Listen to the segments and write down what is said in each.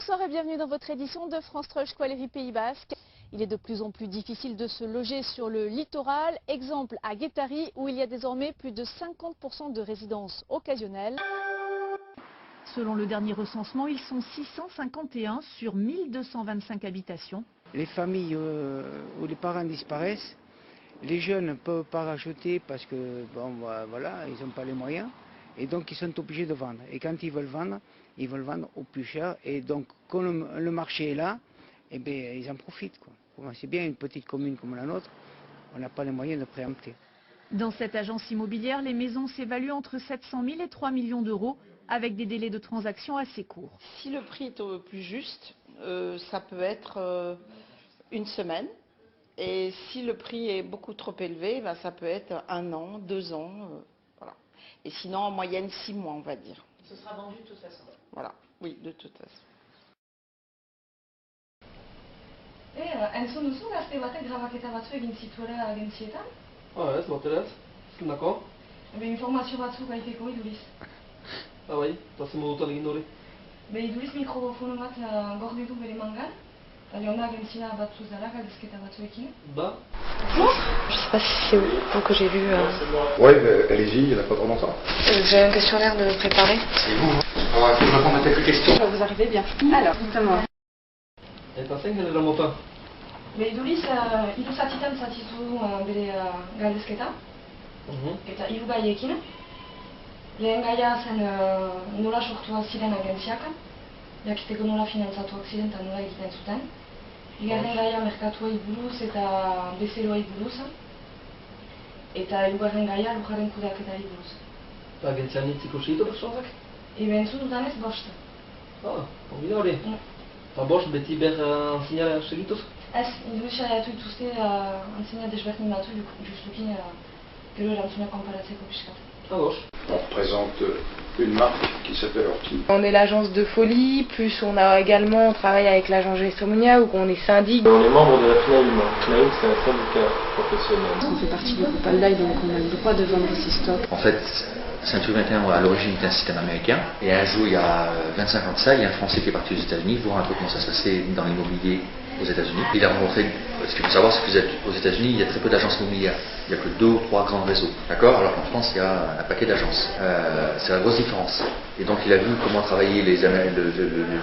Bonsoir et bienvenue dans votre édition de France 3 Squalerie Pays Basque. Il est de plus en plus difficile de se loger sur le littoral. Exemple à Guétari où il y a désormais plus de 50% de résidences occasionnelles. Selon le dernier recensement, ils sont 651 sur 1225 habitations. Les familles où les parents disparaissent, les jeunes ne peuvent pas racheter parce que voilà, ils n'ont pas les moyens et donc ils sont obligés de vendre. Et quand ils veulent vendre au plus cher et donc quand le marché est là, eh bien, ils en profitent, quoi. C'est bien une petite commune comme la nôtre, on n'a pas les moyens de préempter. Dans cette agence immobilière, les maisons s'évaluent entre 700 000 et 3 millions d'euros avec des délais de transaction assez courts. Si le prix est au plus juste, ça peut être une semaine. Et si le prix est beaucoup trop élevé, ben, ça peut être 1 an, 2 ans. Voilà. Et sinon, en moyenne, 6 mois, on va dire. Ce sera vendu de toute façon. Voilà, oui, de toute façon. Entzun duzu gazte batek grabaketa batzu egin zituela agentzietan? Ez, bateraz, zendako? Informazio batzuk gaiteko iduriz. Bai, eta zen modutan egin hori. Iduriz mikrofono bat gorde du bere mangan, eta joan da agentzia batzu zara galdezketa batzuekin. Ba. Bonjour, je sais pas si c'est vous que j'ai vu. Ouais, allez-y, il n'y en a pas trop longtemps. J'ai un questionnaire de préparer. C'est vous, il faut que je réponde à quelques questions. Vous arrivez bien. Alors, dites-moi. Eta zein genera mota? Iduriz, hiru zatitan zatitu bere galdezketa, eta hiru gaiekin. Lehen gaia zen nola sortua ziren agentziak, jakiteko nola finantzatuak ziren eta nola egiten zuten. Bigarren gaia merkatuei buruz eta bezeroei buruz. Eta hirugarren gaia lujaren kudeaketari buruz. Eta agentzian hitz ikusi ditu pertsonak? Entzun dudanez bost. Ongi da hori. Eta bost beti behar anzinara segituz? Ez, iduriz saiatu dituzte antzina desberdin batzu justukin gero erantzuna konparatzeko pixkat. Ados. On représente une marque qui s'appelle Orti. On est l'agence de folie, plus on travaille avec l'agence Gestomonia où on est syndic. On est membre de la FNAIM. FNAIM, c'est un syndicat professionnel. On fait partie du groupe Aldaï, donc on a le droit de vendre ses stocks. En fait, Ceinture 21 à l'origine était un système américain. Et un jour, il y a 25 ans de ça, il y a un Français qui est parti aux États-Unis voir un peu comment ça se passait dans l'immobilier aux États-Unis. Il a rencontré, ce qu'il faut savoir, c'est qu'aux États-Unis, il y a très peu d'agences immobilières. Il n'y a que 2 ou 3 grands réseaux. D'accord? Alors qu'en France, il y a un paquet d'agences. C'est la grosse différence. Et donc, il a vu comment travaillait le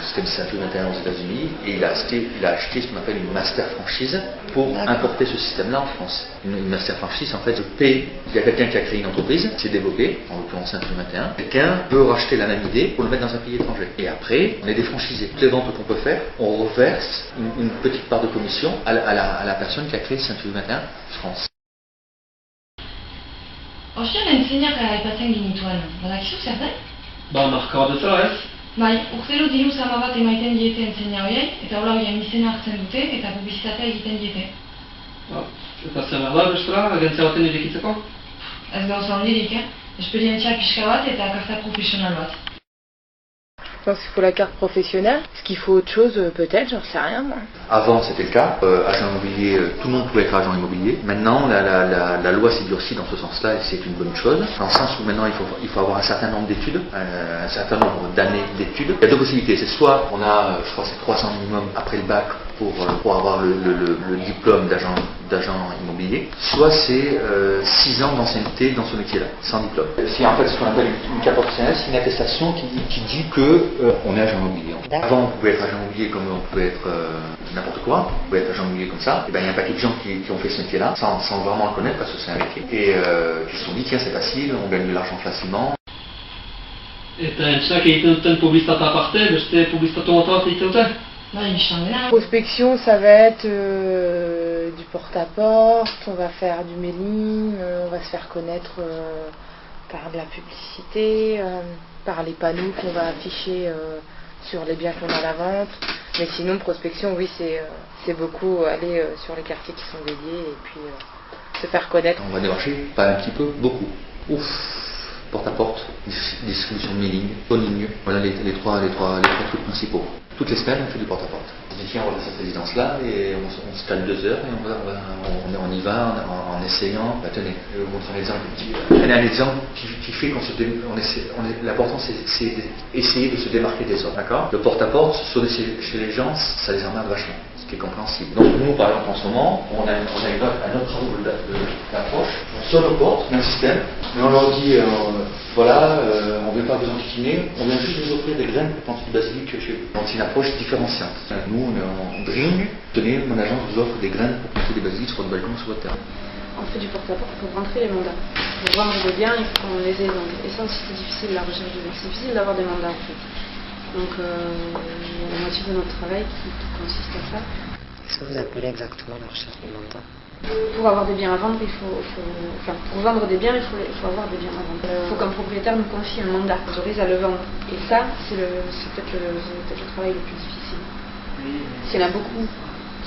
système Ceinture 21 aux États-Unis. Et il a acheté ce qu'on appelle une master franchise pour importer ce système-là en France. Une master franchise, en fait, il y a quelqu'un qui a créé une entreprise, qui s'est développé, en l'occurrence Ceinture 21. Quelqu'un peut racheter la même idée pour le mettre dans un pays étranger. Et après, on est des franchisés. Toutes les ventes qu'on peut faire, on reverse une petite part de commission à la personne qui a créé Ceinture 21 France. Ostean entzeinak aipatzen ginituen, badakizu zer den? Ba, marka bat bezala ez? Bai, urtero diru zama bat emaiten diete entzeina horiei, eta hola horien izena hartzen dute eta publizitatea egiten diete. Eta zer behar da bestela, agentzia baten irekitzeko? Ez gauza handirik, esperientzia pixka bat eta karta profesional bat. Je pense qu'il faut la carte professionnelle. Est-ce qu'il faut autre chose peut-être, j'en sais rien moi. Avant c'était le cas, agent immobilier, tout le monde pouvait être agent immobilier. Maintenant la loi s'est durcie dans ce sens-là et c'est une bonne chose. Dans le sens où maintenant il faut avoir un certain nombre d'études, un certain nombre d'années d'études. Il y a 2 possibilités, c'est soit on a, je crois c'est 300 minimum après le bac pour avoir le diplôme d'agent immobilier, soit c'est 6 ans d'ancienneté dans ce métier-là, sans diplôme. C'est en fait ce qu'on appelle une carte professionnelle, c'est une attestation qui dit que on est agent immobilier. Avant, on pouvait être agent immobilier comme on pouvait être n'importe quoi, on pouvait être agent immobilier comme ça. Et ben, il y a un paquet de gens qui ont fait ce métier-là, sans vraiment le connaître parce que c'est un métier, et qui se sont dit, tiens, c'est facile, on gagne de l'argent facilement. Eta entzunak egiten duten publizitate aparte, beste publizitate bat egiten duten? Prospection, ça va être du porte-à-porte, on va faire du mailing, on va se faire connaître par de la publicité, par les panneaux qu'on va afficher sur les biens qu'on a à la vente. Mais sinon, prospection, oui, c'est beaucoup aller sur les quartiers qui sont dédiés et puis se faire connaître. On va démarcher, pas un petit peu, beaucoup. Porte-à-porte, distribution de mailing, phoning, voilà les trois trucs principaux. toutes les semaines, on fait du porte-à-porte. On dit tiens, on va faire cette résidence-là et on se cale 2 heures et on y va en essayant. Bah, tenez, je vais vous montrer un exemple. Un exemple qui fait qu'on se l'important c'est d'essayer de se démarquer des autres. D'accord. Le porte-à-porte, sonner chez les gens, ça les emmerde vachement. Ce qui est compréhensible. Donc nous, par exemple, en ce moment, on a un autre angle d'approche. On sonne aux portes, on a un système, mais on leur dit voilà, on ne vient pas vous enquiquiner, on vient juste vous offrir des graines pour planter du basilic chez vous. Donc c'est une approche différenciante. Nous, on est en bring, tenez, mon agence vous offre des graines pour planter des basilics sur votre balcon, sur votre terrain. On fait du porte-à-porte pour rentrer les mandats. Pour vendre des biens, il faut qu'on les ait. Et ça aussi, c'est difficile, la recherche de biens. C'est difficile d'avoir des mandats, en fait. Donc, il y a la moitié de notre travail qui consiste à ça. Qu'est-ce que vous appelez exactement la recherche du mandat? Pour avoir des biens à vendre, pour vendre des biens, il faut avoir des biens à vendre. Il faut qu'un propriétaire nous confie un mandat, nous autorise à le vendre. Et ça, c'est peut-être le travail le plus difficile. S'il y en a beaucoup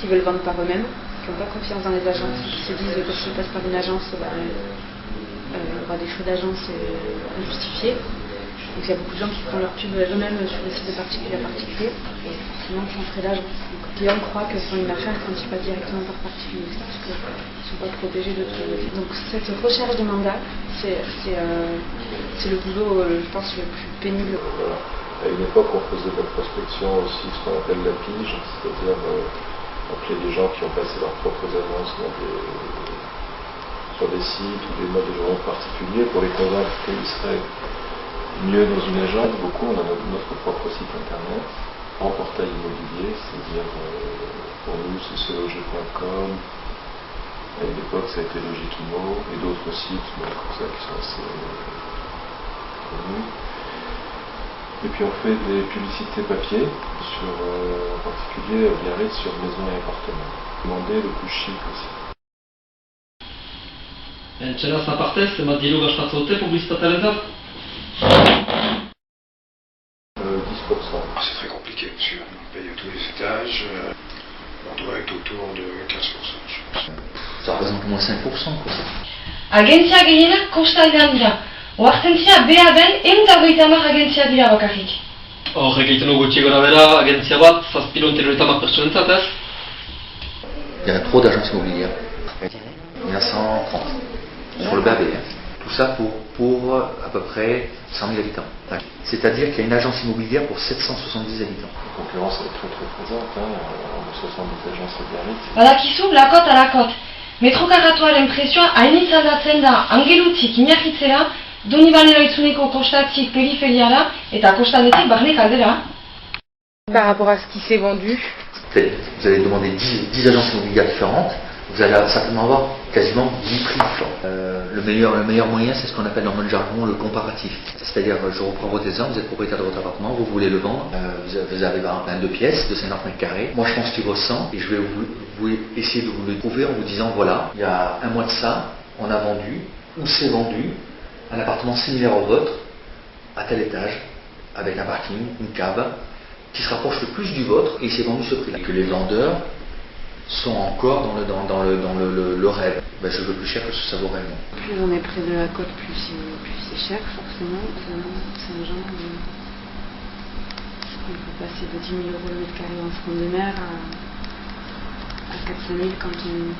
qui veulent vendre par eux-mêmes, qui n'ont pas confiance dans les agences, qui se disent que s'ils passent par une agence, il y aura des frais d'agence injustifiés. Donc il y a beaucoup de gens qui font leur pub eux-mêmes sur les sites de particulier à particulier, et forcément sans frais d'agence. Donc les gens croient que c'est une affaire quand ils passent directement par particulier, parce qu'ils ne sont pas protégés de tout. Donc cette recherche de mandat, c'est le boulot, je pense, le plus pénible. À une époque, on faisait de la prospection aussi, ce qu'on appelle la pige, c'est-à-dire appeler des gens qui ont passé leurs propres annonces sur des sites ou des modes de journaux particuliers pour les convaincre qu'ils seraient mieux dans une agence. Beaucoup, on a notre propre site internet, en portail immobilier, c'est-à-dire pour nous c'est seloger.com, à une époque ça a été Logikimo, et d'autres sites comme ça qui sont assez connus. Et puis on fait des publicités papier, en particulier à Biarritz sur maison et appartement. Demandez le plus chic aussi. Entxeraz apartez, zenbat diru gastatzen dute publizitatearentzat? 10%. C'est très compliqué, monsieur. On paye à tous les étages. On doit être autour de 15%, je pense. Ça représente au moins 5%, quoi. Agentzia gehienak kostaldean dira. Oartentzia BA-ben 150 agentzia dira bakarrik. Hor, egiten dugu gutxi gora bera, agentzia bat, 750 pertsonentzat, ez? Il y en a trop d'agences immobilières. Il y en a 130 sur le BAB. Tout ça pour à peu près 100 000 habitants. C'est-à-dire qu'il y a une agence immobilière pour 770 habitants. La concurrence est très très présente, on a 70 agences à Biarritz. Badakizu lakot alakot. Metro karratuaren prezioa hainitz aldatzen da Angelutzik Inahitzera, Donibane Loitzuneko kostatzik periferiara eta kostandetik barne kaldera. Par rapport à ce qui s'est vendu. Vous allez demander 10 agences immobilières différentes, vous allez certainement avoir quasiment 10 prix différents. Le meilleur moyen, c'est ce qu'on appelle dans notre jargon le comparatif. C'est-à-dire, je reprends votre exemple, vous êtes propriétaire de votre appartement, vous voulez le vendre, vous avez par exemple un 2 pièces de 50 mètres carrés. Moi, je pense qu'il vaut 100 et je vais vous essayer de vous le prouver en vous disant, voilà, il y a un mois de ça, on a vendu, ou c'est vendu, un appartement similaire au vôtre, à tel étage, avec un parking, une cave, qui se rapproche le plus du vôtre, et il s'est vendu ce prix-là. Et que les vendeurs sont encore dans le rêve. Ben, je veux plus cher que ce que ça vaut réellement. Plus on est près de la côte, plus c'est cher, forcément. Saint-Jean, on peut passer de 10 000 € le mètre carré en front de mer à 4 000 quand on...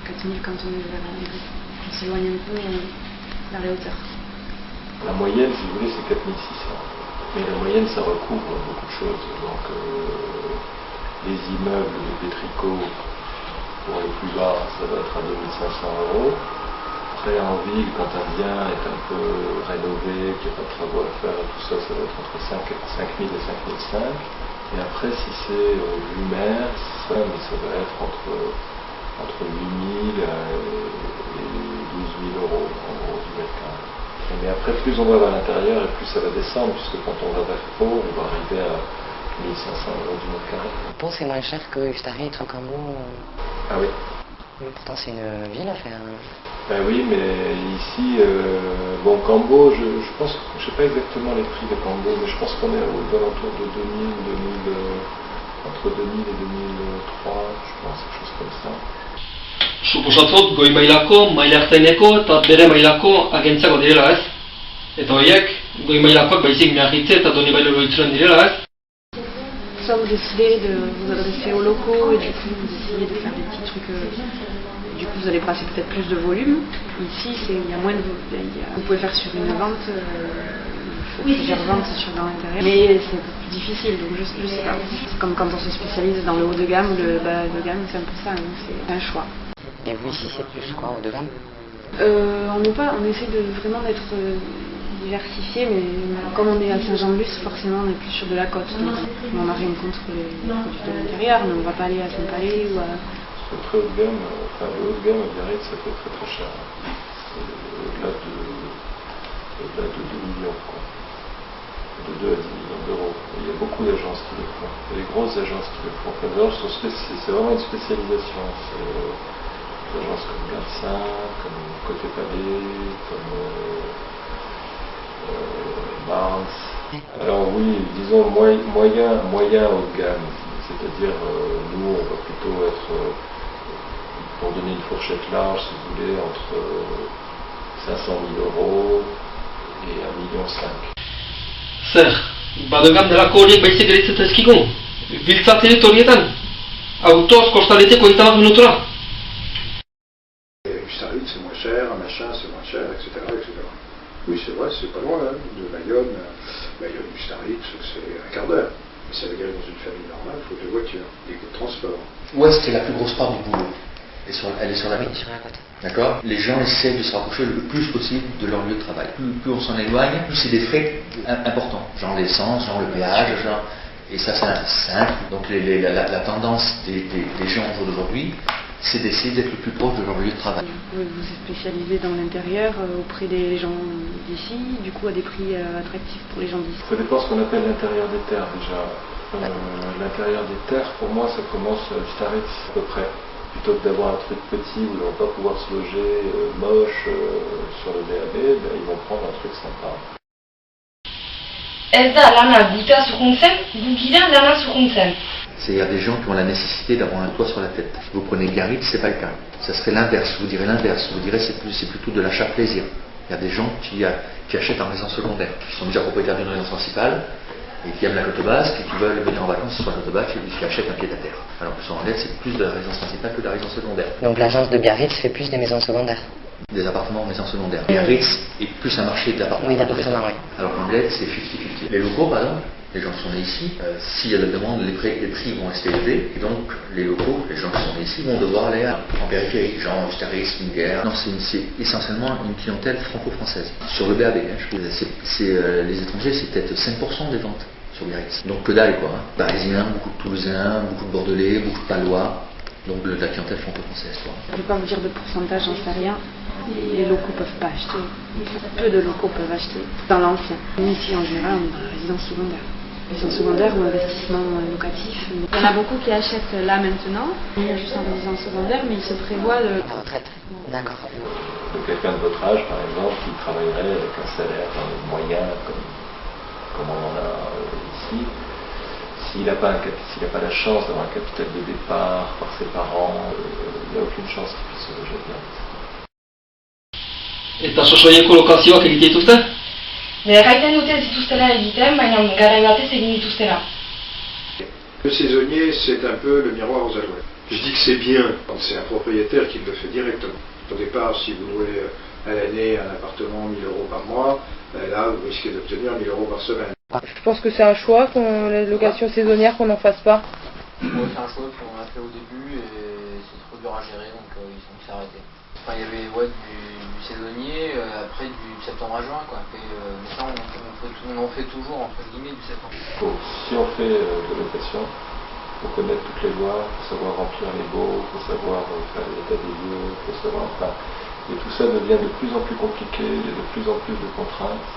4 000 quand on est vers la rive. On s'éloigne un peu vers les hauteurs. La moyenne, si vous voulez, c'est 4 600. Mais la moyenne, ça recouvre beaucoup de choses. Donc, les immeubles de Pétricot, pour les plus bas, ça va être à 2 500 €. Après, en ville, quand un bien est un peu rénové, qu'il n'y a pas de travaux à faire et tout ça, ça va être entre 5 000 et 5 500. Et après, si c'est vue mer, ça va être entre 8 000 et 12 000 € en gros du mètre carré. Mais après, plus on va vers l'intérieur et plus ça va descendre, puisque quand on va vers Pau, on va arriver à 1 500 € du mètre carré. Pau, c'est moins cher que Ustari et Trocambo. Ah oui. Mais pourtant, c'est une ville à faire. Ben oui, mais ici, bon, Cambo, je pense, je ne sais pas exactement les prix de Cambo, mais je pense qu'on est aux alentours de 2000, entre 2000 et 2003, je pense, quelque chose comme ça. Suposatzot, goi mailako, maila ertaineko eta bere mailako agentziako direla, ez? Eta horiek, Goi mailakoak baizik miarritze eta doni bailo loitzen direla, ez? Soit vous décidez de vous adresser aux locaux et du coup vous essayez de faire des petits trucs. Du coup vous allez passer peut-être plus de volume. Ici il y a moins de vous pouvez faire sur une vente, plusieurs ventes dans l'intérieur. Mais c'est un peu plus difficile, donc je sais pas. C'est comme quand on se spécialise dans le haut de gamme ou le bas de gamme, c'est un peu ça, hein, c'est un choix. Et vous ici c'est plus quoi, haut de gamme? On essaie de vraiment d'être diversifié, mais comme on est à Saint-Jean-de-Luz, forcément on est plus sur de la côte. Donc on n'a rien contre les produits de l'intérieur, mais on ne va pas aller à Saint-Palais ou à... Le très haut de gamme, enfin le haut de gamme à Biarritz, ça fait très très cher. Au-delà de 2 millions, quoi. De 2 à 10 millions d'euros. Il y a beaucoup d'agences qui le font. Il y a des grosses agences qui le font. Enfin, c'est vraiment une spécialisation. C'est des agences comme Garcin, comme Côté Palais, comme Barnes. Alors oui, disons moyen haut de gamme. C'est-à-dire, nous, on va plutôt être, pour donner une fourchette large, si vous voulez, entre 500 000 euros et 1,5 million. Zer, badegam delako horiek baizik geretzen zaizkigun. Biltzatzeet horietan. Autoz kostaleteko 20 minutora. Ustaritz, c'est moins cher, un machin, c'est moins cher, etc. etc. Oui, c'est vrai, c'est pas loin, hein. De Bayonne, Ustaritz, c'est un quart d'heure. Mais ça veut dire que dans une famille normale, il faut 2 voitures, des coûts de transport. Où est-ce que la plus grosse part du boulot? Elle est sur la côte. Sur la côte. D'accord. Les gens essaient de se rapprocher le plus possible de leur lieu de travail. Plus on s'en éloigne, plus c'est des frais importants. Genre l'essence, genre le péage, genre... Et ça c'est simple. Donc la tendance des gens au jour d'aujourd'hui, c'est d'essayer d'être le plus proche de leur lieu de travail. Vous vous spécialisez dans l'intérieur auprès des gens d'ici, du coup à des prix attractifs pour les gens d'ici. Ça dépend de ce qu'on appelle l'intérieur des terres déjà. L'intérieur des terres, pour moi, ça commence à Ustaritz à peu près. Plutôt que d'avoir un truc petit où ils ne vont pas pouvoir se loger moche sur le BAB, ben, ils vont prendre un truc sympa. C'est-à-dire des gens qui ont la nécessité d'avoir un toit sur la tête. Si vous prenez Biarritz, c'est pas le cas. Ça serait l'inverse, vous direz l'inverse. Vous direz c'est plutôt de l'achat plaisir. Il y a des gens qui achètent en résidence secondaire, qui sont déjà propriétaires d'une résidence principale, et qui aiment la côte basque et qui veulent venir en vacances sur la côte basque et qui achètent un pied-à-terre. Alors que sur Anglette, c'est plus de la résidence principale que de la résidence secondaire. Donc l'agence de Biarritz fait plus des maisons secondaires? Des appartements en maison secondaire. Biarritz est plus un marché d'appartements. Oui, d'appartements, oui. Alors qu'Anglette, c'est 50-50. Les locaux, par exemple, les gens qui sont nés ici, s'il y a de la demande, les prix vont rester élevés, et donc les locaux, les gens qui sont nés ici, vont devoir aller en périphérie, genre Ustaritz, Minguer. Non, c'est essentiellement une clientèle franco-française. Sur le BAB, les étrangers, c'est peut-être 5% des ventes sur Biarritz. Donc que dalle quoi. Parisiens, beaucoup de Toulousains, beaucoup de Bordelais, beaucoup de Palois. Donc de la clientèle franco-française quoi. Je ne peux pas vous dire de pourcentage, j'en sais rien. Les locaux ne peuvent pas acheter. Peu de locaux peuvent acheter. Dans l'ancien. Ici en général, on est résidence secondaire. Résidence secondaire ou investissement locatif. Il y en a beaucoup qui achètent là maintenant, juste en résidence secondaire, mais ils se prévoient de... La retraite. D'accord. Quelqu'un de votre âge par exemple qui travaillerait avec un salaire moyen comme on en a ici, s'il n'a pas la chance d'avoir un capital de départ par ses parents, il n'y a aucune chance qu'il puisse se loger bien. Eta sosoieko lokazioak egite dituzte? Gaiten dute ez dituztela egiten, baina garai batez egin dituztela. Le saisonnier, c'est un peu le miroir aux alouettes. Je dis que c'est bien quand c'est un propriétaire qui le fait directement. Au départ, si vous louez à l'année un appartement 1 000 euros par mois, là, vous risquez d'obtenir 1 000 euros par semaine. Je pense que c'est un choix, les locations saisonnières, qu'on n'en fasse pas. Ouais, c'est un choix qu'on a fait au début et c'est trop dur à gérer, donc ils ont dû s'arrêter. Enfin, il y avait du saisonnier, après du septembre à juin, quoi. Et maintenant, on en fait toujours, entre guillemets, du septembre. Si on fait de location, il faut connaître toutes les lois, il faut savoir remplir les baux, il faut savoir faire l'état des lieux, il faut savoir... Enfin, et tout ça devient de plus en plus compliqué, il y a de plus en plus de contraintes.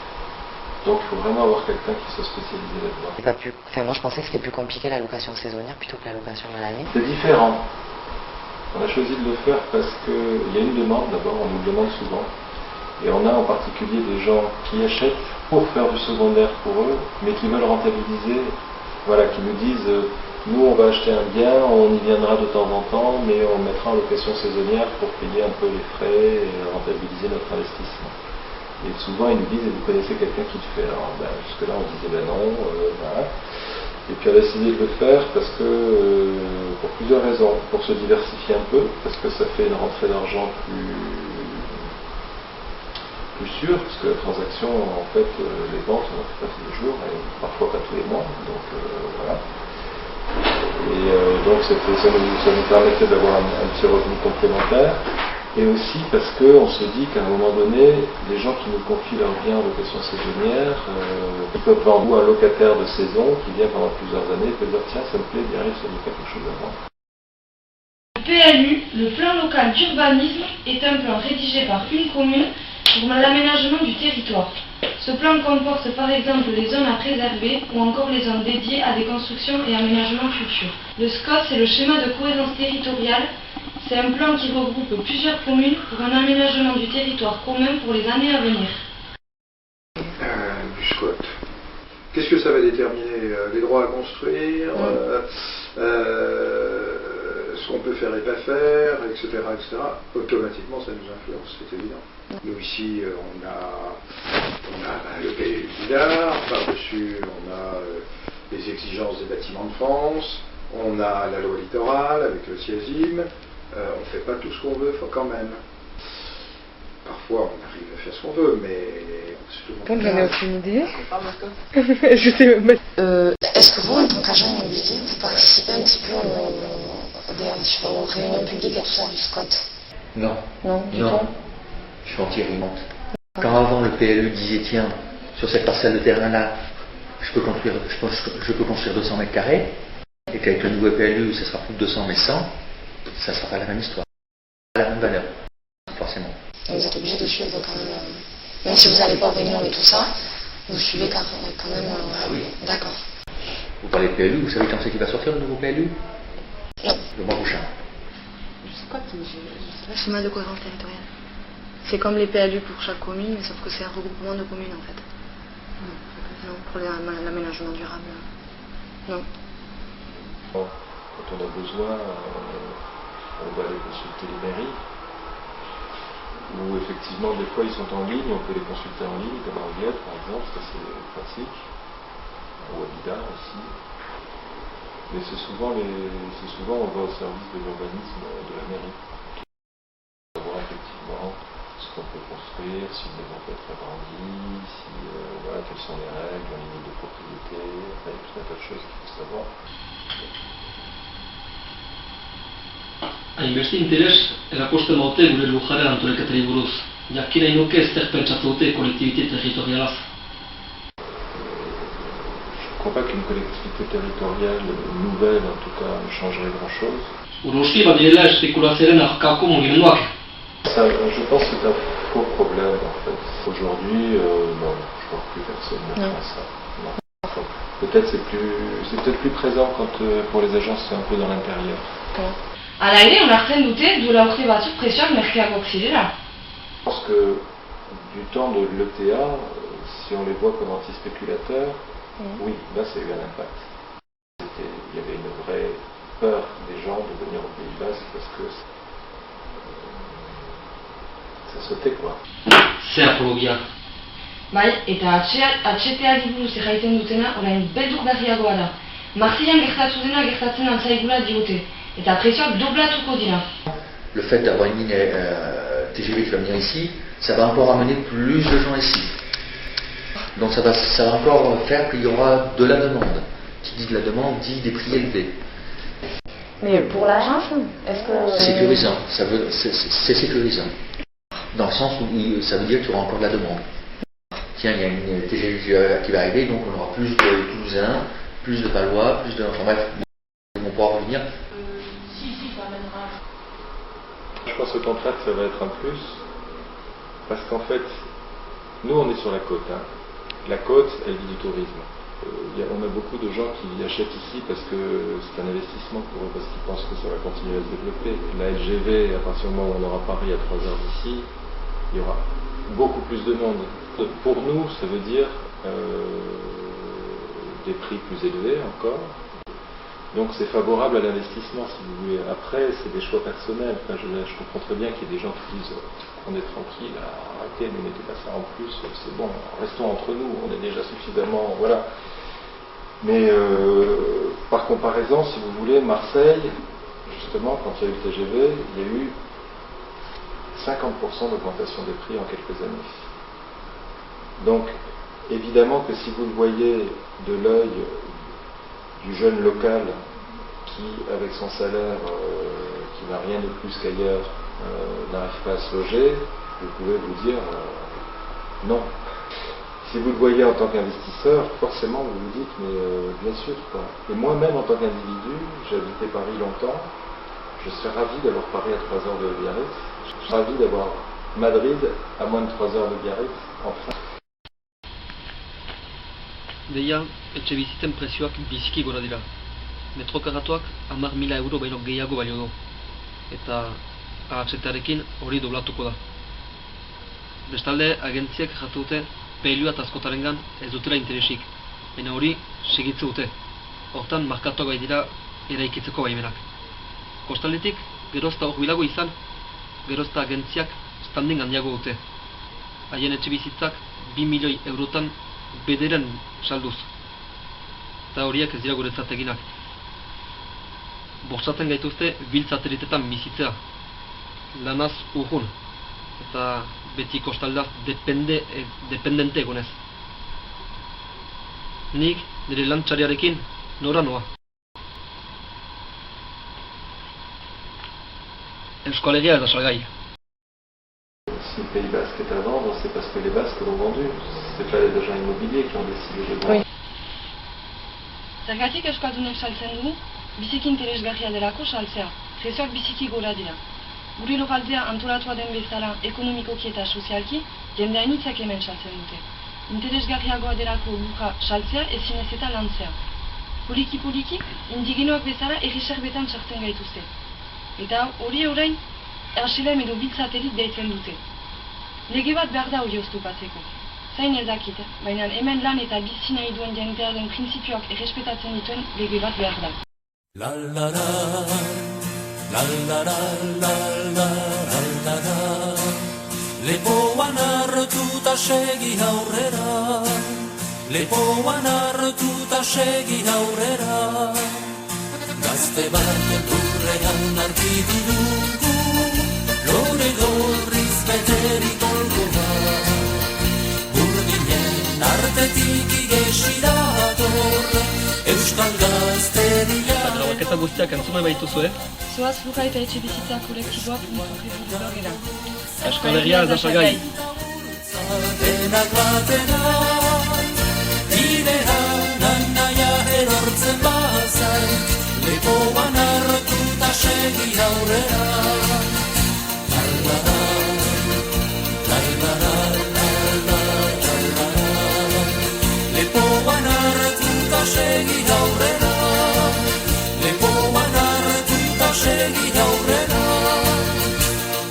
Donc il faut vraiment avoir quelqu'un qui soit spécialisé là-dedans. Moi je pensais que c'était plus compliqué la location saisonnière plutôt que la location à l'année. C'est différent. On a choisi de le faire parce qu'il y a une demande d'abord, on nous le demande souvent. Et on a en particulier des gens qui achètent pour faire du secondaire pour eux, mais qui veulent rentabiliser, voilà, qui nous disent nous on va acheter un bien, on y viendra de temps en temps, mais on mettra en location saisonnière pour payer un peu les frais et rentabiliser notre investissement. Et souvent ils nous disent, vous connaissez quelqu'un qui le fait? Alors jusque-là on disait non, voilà. Et puis elle a décidé de le faire parce que, pour plusieurs raisons, pour se diversifier un peu, parce que ça fait une rentrée d'argent plus sûre, parce que la transaction, en fait, les banques, on ne fait pas tous les jours, et parfois pas tous les mois, donc voilà. Et donc ça nous permettait d'avoir un petit revenu complémentaire. Et aussi parce qu'on se dit qu'à un moment donné, les gens qui nous confient leurs biens en location saisonnière, ils peuvent vendre un locataire de saison qui vient pendant plusieurs années et peut dire tiens, ça me plaît, bien ça me fait quelque chose à moi. Le PLU, le plan local d'urbanisme, est un plan rédigé par une commune pour l'aménagement du territoire. Ce plan comporte par exemple les zones à préserver ou encore les zones dédiées à des constructions et aménagements futurs. Le SCOT, c'est le schéma de cohérence territoriale. C'est un plan qui regroupe plusieurs communes pour un aménagement du territoire commun pour les années à venir. Du SCOT. Qu'est-ce que ça va déterminer? Les droits à construire, ce qu'on peut faire et pas faire, etc., etc. Automatiquement, ça nous influence, c'est évident. Nous ici, on a le PLU du Dard, par-dessus, on a les exigences des bâtiments de France, on a la loi littorale avec le CIESIM. On ne fait pas tout ce qu'on veut, quand même. Parfois, on arrive à faire ce qu'on veut, mais... J'en ai aucune idée. Je sais même pas. Est-ce que vous, en tant qu'agent immobilier, vous participez un petit peu aux réunions publiques et tout ça du SCOT? Non. Non, du tout. Je suis anti-remonte. Quand avant le PLU disait tiens, sur cette parcelle de terrain-là, je peux construire 200 mètres carrés, et qu'avec le nouveau PLU, ce sera plus de 200 mais 100, ça ne sera pas la même histoire, pas la même valeur, forcément. Et vous êtes obligé de suivre quand même, même si vous n'allez pas aux réunions et tout ça, vous suivez quand même. Ah oui. D'accord. Vous parlez de PLU, vous savez quand c'est qu'il va sortir le nouveau PLU? Non. Le mois prochain. Le schéma de cohérence territoriale. C'est comme les PLU pour chaque commune, mais sauf que c'est un regroupement de communes en fait. Non, pour l'aménagement durable. Non. Quand on a besoin, on va aller consulter les mairies, où effectivement des fois ils sont en ligne, on peut les consulter en ligne, comme en Viette par exemple, ça c'est pratique, ou à Bidart aussi. Mais c'est souvent on va au service de l'urbanisme de la mairie. Savoir effectivement ce qu'on peut construire, si une maison peut être agrandie, voilà, quelles sont les règles, la limite de propriété, il y a tout un tas de choses qu'il faut savoir. Hainbeste interes erakusten dute gure lujaren antolaketari buruz. Jakin nahi nuke zer pentsatzen dute kolektibite territorialaz. Je ne crois pas qu'une collectivité territoriale nouvelle, en tout cas, changerait grand-chose. Urosi badirela espekulazioaren aurkako mugimenduak. Je pense que c'est un faux problème, en fait. Aujourd'hui, non, je ne vois plus personne ne fait ça. Non. Peut-être c'est peut-être plus présent quand pour les agences c'est un peu dans l'intérieur. Hala ere, onartzen dute duela urte batzuk prezioak merkeagoak zirela. Je pense que du temps de l'ETA, si on les voit comme anti-spéculateurs, oui, là ça a eu un impact. Il y avait une vraie peur des gens de venir au Pays Basque parce que ça sautait quoi. C'est apologia. Bai, eta atxeteari buruz erraiten dutena orain beldurgarriagoa da. Marseillan gertatu dena gertatzen altzaigula diote. Et après ça, doblatuko dira. Le fait d'avoir une ligne TGV qui va venir ici, ça va encore amener plus de gens ici. Donc ça va encore faire qu'il y aura de la demande. Qui dit de la demande dit des prix élevés. Mais pour l'agence, est-ce que... Sécurisant, c'est sécurisant. Dans le sens où ça veut dire qu'il y aura encore de la demande. Tiens, il y a une TGV qui va arriver, donc on aura plus de Toulousains, plus de Palois, plus de... Enfin bref, ils vont pouvoir revenir. Je pense qu'en fait ça va être un plus, parce qu'en fait, nous on est sur la côte. Hein. La côte, elle vit du tourisme. On a beaucoup de gens qui achètent ici parce que c'est un investissement pour eux, parce qu'ils pensent que ça va continuer à se développer. La LGV, à partir du moment où on aura Paris à 3 heures d'ici, il y aura beaucoup plus de monde. Pour nous, ça veut dire des prix plus élevés encore. Donc c'est favorable à l'investissement si vous voulez. Après, c'est des choix personnels. Enfin, je comprends très bien qu'il y ait des gens qui disent qu'on est tranquille, arrêtez, ne mettez pas ça en plus, c'est bon, restons entre nous, on est déjà suffisamment, voilà. Mais par comparaison, si vous voulez, Marseille, justement, quand il y a eu le TGV, il y a eu 50% d'augmentation des prix en quelques années. Donc, évidemment que si vous le voyez de l'œil du jeune local qui, avec son salaire, qui n'a rien de plus qu'ailleurs, n'arrive pas à se loger, vous pouvez vous dire non. Si vous le voyez en tant qu'investisseur, forcément vous vous dites mais bien sûr quoi. Et moi-même en tant qu'individu, j'ai habité Paris longtemps, je serais ravi d'avoir Paris à 3 heures de Biarritz, je serais ravi d'avoir Madrid à moins de 3 heures de Biarritz en France. Deia, etxe bizitzen prezioak biziki gora dira. Metro karratuak 10.000 euro baino gehiago balio du. Eta AHZ-arekin hori doblatuko da. Bestalde, agentziek jatu dute peilua eta askotarengan ez dutela interesik. Baina hori segitze dute. Hortan markatuak bai dira eraikitzeko baimenak. Kostaldetik, gerozta hor bilago izan, gerozta agentziak standing handiago dute. Haien etxe bizitzak 2 milioi eurotan bederen salduz. Eta horiek ez dira guretzat eginak. Bortzatzen gaituzte bil-satelitetan bizitzea. Lanaz urrun. Eta beti kostaldaz dependente egonez. Nik nire lantxariarekin nora noa. Euskal Herria da salgai. Si le Pays Basque est à vendre, c'est parce que les Basques l'ont vendu. C'est pas les agents immobiliers qui ont décidé de vendre. Zergatik euskaldunek saltzen dugu, biziki interesgarria delako saltzea. Prezioak biziki gora dira. Gure lokaldea antolatua den bezala ekonomikoki eta sozialki, jende hainitzak hemen saltzen dute. Interesgarriagoa delako lurra saltzea ezinez eta lantzea. Poliki-poliki, indigenoak bezala erreserbetan sartzen gaituzte. Eta hori orain, RCLM edo bit-satelit deitzen dute. Lege bat behar da hori oztopatzeko. Zain ez dakit, baina hemen lan eta bizi nahi duen jendearen printzipioak errespetatzen dituen lege bat behar da. La la la, la la la la la la la. Lepoan hartuta segi aurrera, lepoan hartuta segi aurrera. Gazte bat lurrean argitu dugu, lore gorriz beterik olko bat. Burdinen artetik igesidator, euskal gazteria. Grabaketa guztiak entzune baituzue. Zoaz lurra eta etxe bizitza kolektiboak blogera. Euskal Herria da salgai. Denak batenak, bidean anaia erortzen bazait, lepoan hartuta segi aurrera. Lalala, lalala, lalala, lalala. Lepoan hartuta segi aurrera. Lepoan hartuta segi aurrera.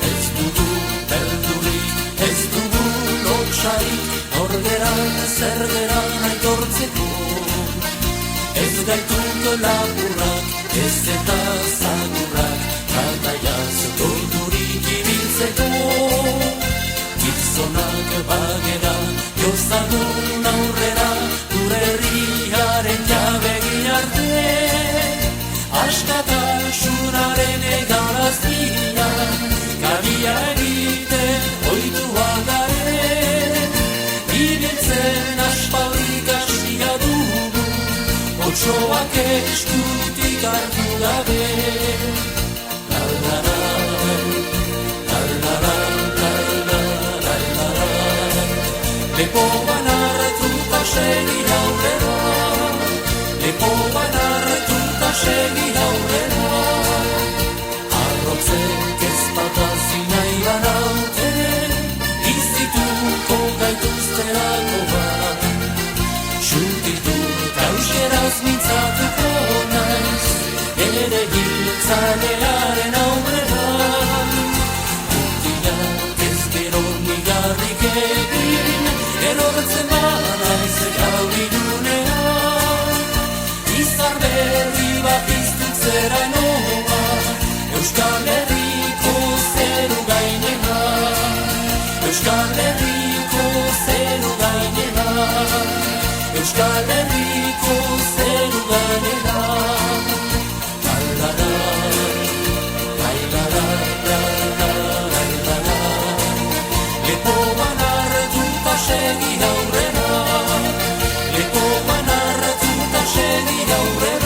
Ez dugu beldurik, ez dugu lotxarik, norgeran zergeran aitortzeko. Ez gaitut lapurrak, ez eta zagurrak, kataiaz torturik ibiltzeko. Gizonak bagera, jozagun aurrera, gure herriaren jabegi arte. Askatasunaren egalaztian, kabia egiten oituak garen. Ibiltzen aspaldik hasia dugu, otsoak eskutik hartu gabe. Lalala, lalala, lalala, lalala. Lepoan hartuta segi aurrera, lepoan hartuta segi aurrera. Arrotzek ez batazi nahi banaute, izituko gaituzterako bat. Xutitu euskeraz mintzatuko naiz, ere giltzalearen aurrera. Gutiak ez gero nigarrik egin, erortzen banaiz gauridunean. Izar berri bat iztutzera noa, Euskal Herriko zeru gainean. Euskal Herriko zeru gainera, Euskal Herriko zeru gainera. Ailara, ailara, ailara, lepoan hartuta segi aurrera, lepoan hartuta segi aurrera.